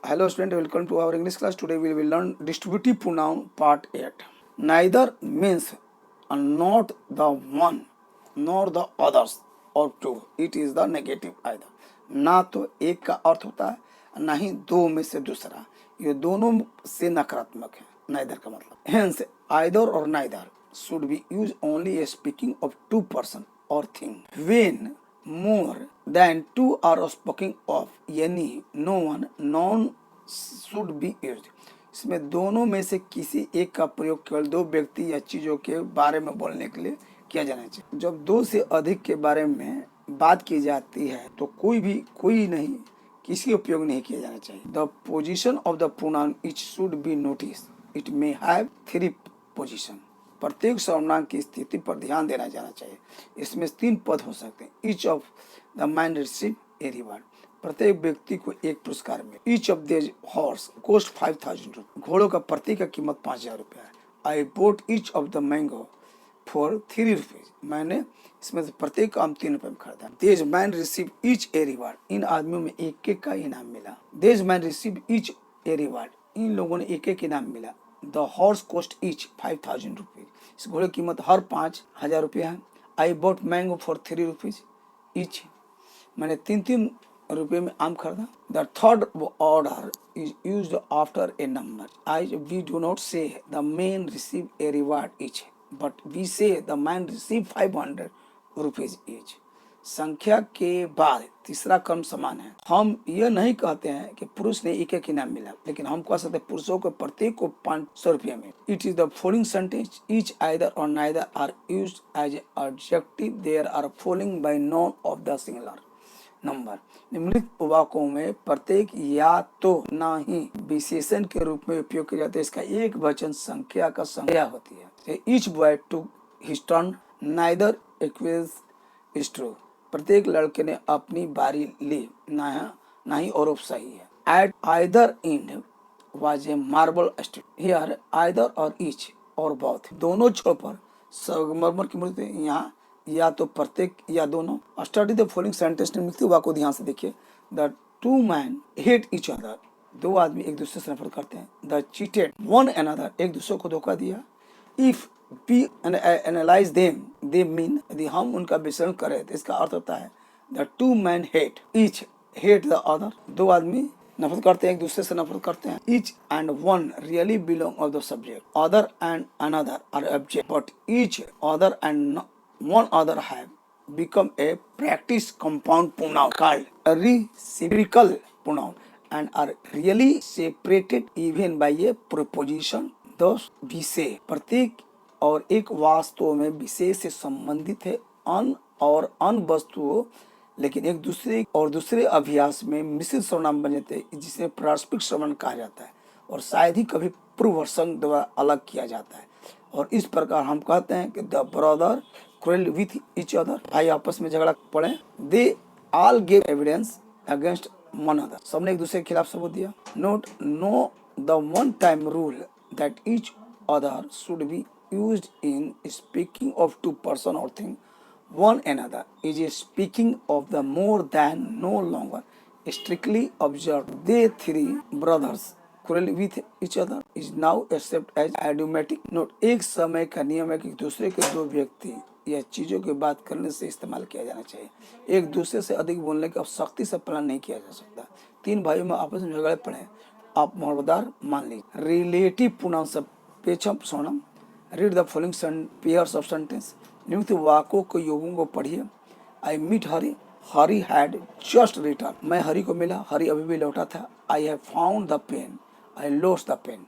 Hello student, welcome to our English class. Today we will learn distributive pronoun part 8. Neither means not the one nor the others or two. It is the negative either. ना तो एक का अर्थ होता है ना ही दो में से दूसरा. ये दोनों से नकारात्मक है. Neither का मतलब. Hence either or neither should be used only speaking of two person or thing. When more than two are spoken of, यानी no one none should be used. इसमें दोनों में से किसी एक का प्रयोग केवल दो व्यक्ति या चीजों के बारे में बोलने के लिए किया जाना चाहिए. जब दो से अधिक के बारे में बात की जाती है तो कोई नहीं किसी उपयोग नहीं किया जाना चाहिए. The position of the pronoun it should be notice. It may have three position. प्रत्येक सर्वनाम की स्थिति पर ध्यान देना जाना चाहिए. इसमें तीन पद हो सकते हैं. Each of the man receive a reward. प्रत्येक व्यक्ति को एक पुरस्कार मिले. ईच ऑफ देज हॉर्स कोस्ट 5000 रुपये. घोड़ों का प्रत्येक का कीमत 5000 रुपया है. I bought each of the mango for 3 rupees. मैंने इसमें से प्रत्येक आम 3 रुपए में खरीदा. These men receive each a reward. इन आदमियों में एक एक का इनाम मिला. These men receive each a reward. इन लोगों ने एक एक इनाम मिला. The horse cost each 5000 rupees. इस घोड़े की कीमत हर 5000 रुपया है. I bought mango for 3 rupees each. मैंने 3 रुपये में आम खरीदा. The third order is used after a number. I we do not से the man receive a reward each, but we say the man receive 500 rupees each. संख्या के बाद तीसरा क्रम समान है. हम यह नहीं कहते हैं कि पुरुष ने एक एक इनाम मिला, लेकिन हम कह सकते हैं पुरुषों को प्रत्येक को 500 रुपया में. It is the following sentence. Each either और neither are used as adjective. There are following by noun of the singular number. निम्नलिखित वाक्यों में प्रत्येक या तो ना ही विशेषण के रूप में उपयोग किया जाता है. इसका एक वचन संख्या का संज्ञा होती है. Each boy to his turn. Neither equals is true. प्रत्येक लड़के ने अपनी बारी ली. ना ही और सही है. At either end was a marble street. Here either और ईच और बोथ दोनों छोर पर संगमरमर की मूर्ति. यहाँ या तो प्रत्येक या दोनों. Study the following sentence. निम्नलिखित वाक्य को ध्यान से देखिए. The two man hate each other. दो आदमी एक दूसरे से नफरत करते हैं. They cheated one another. एक दूसरे को धोखा दिया. If we analyse them they mean. यदि हम उनका विश्लेषण करें तो इसका अर्थ होता है the two man hate each hate the other. दो आदमी नफरत करते हैं, एक दूसरे से नफरत करते हैं. Each and one really belong of the subject. Other and another are object, but each other and one other have become a practice compound pronoun called a reciprocal pronoun and are really separated even by a preposition. Thus we say प्रत्येक और एक वास्तव में विशेष से संबंधित है. अन और अन वस्तुओं लेकिन एक दूसरे और दूसरे अभ्यास में मिश्रित सर्वनाम बन जाते हैं, जिसे पारस्परिक सर्वनाम कहा जाता है और शायद ही कभी पूर्वसंग द्वारा अलग किया जाता है. और इस प्रकार हम कहते हैं कि the brother quarreled with each other. भाई आपस में झगड़ा पड़े. They all gave evidence against one another. सबने एक दूसरे के खिलाफ सबूत दिया. Note no the one time rule that each other should be used in speaking of two person or thing. One another is a speaking of the more than no longer strictly observed. They three brothers quarrel with each other is now accepted as idiomatic. Note एक समय का नियम है कि दूसरे के दो व्यक्ति या चीजों की बात करने से इस्तेमाल किया जाना चाहिए. एक दूसरे से अधिक बोलने की सख्ती से पालन नहीं किया जा सकता. तीन भाइयों में आपस में झगड़े पड़े, आप मोहब्बतदार मान लीजिए. रिलेटिव प्रोनाउन सापेक्षम सर्वनाम. Read the following pairs of sentence. निम्नलिखित वाक्यों के योगों को पढ़िए. I meet Hari. Hari had just return. मैं हरी को मिला, हरी अभी भी लौटा था. I have found the pen. I lost the pen.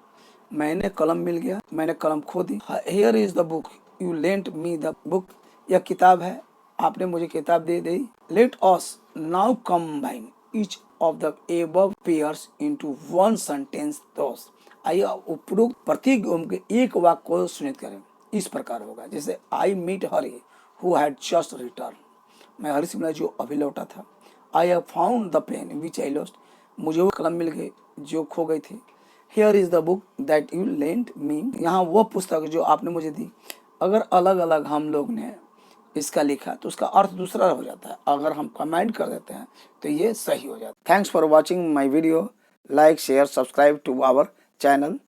मैंने कलम मिल गया, मैंने कलम खो दी. Here is the book. You lent me the book. यह किताब है, आपने मुझे किताब दे दी. Let us now combine each of the above pairs into one sentence. Thus, आइए उपरोक्त प्रत्येक के एक वाक्य को सुनिश्चित करें. इस प्रकार होगा जैसे I meet Hari who had just returned. मैं हरी से मिला जो अभी लौटा था. I have found the pen which I lost. मुझे वो कलम मिल गई जो खो गई थी. Here is the book that you lent me. यहाँ वो पुस्तक जो आपने मुझे दी. अगर अलग अलग हम लोग ने इसका लिखा तो उसका अर्थ दूसरा हो जाता है. अगर हम कमेंट कर देते हैं तो ये सही हो जाता है. Thanks for watching my video. like, share, subscribe to our channel.